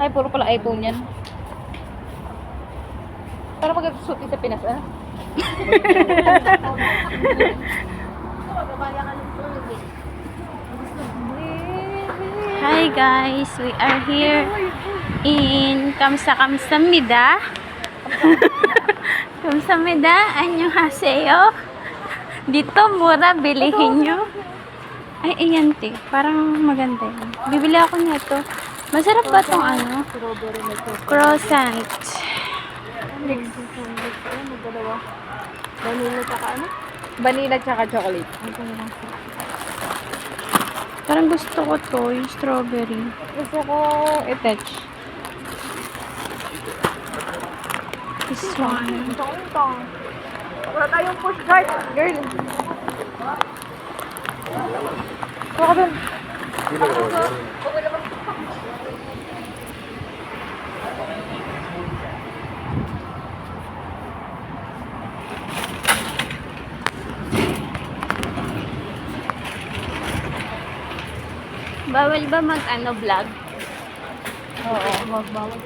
Ay, puro pala iPhone yan. Para mag-suti sa Pinas, ah? Hi guys, we are here in Kamsa-Kamsamnida. Kamsamnida, annyeonghaseyo. Dito mura, bilihin nyo. Ay, ayan te, parang maganda yun. Bibili ako nito. Masarap ba tong ano? Croissant. Magdalawa. Vanilla tsaka ano? Vanilla tsaka chocolate. Parang gusto ko to, yung strawberry. Gusto ko i-touch. This one. Wala tayong push cart, girl. Baka dun. Bawal ba mag-ano vlog? Oo, magbawal.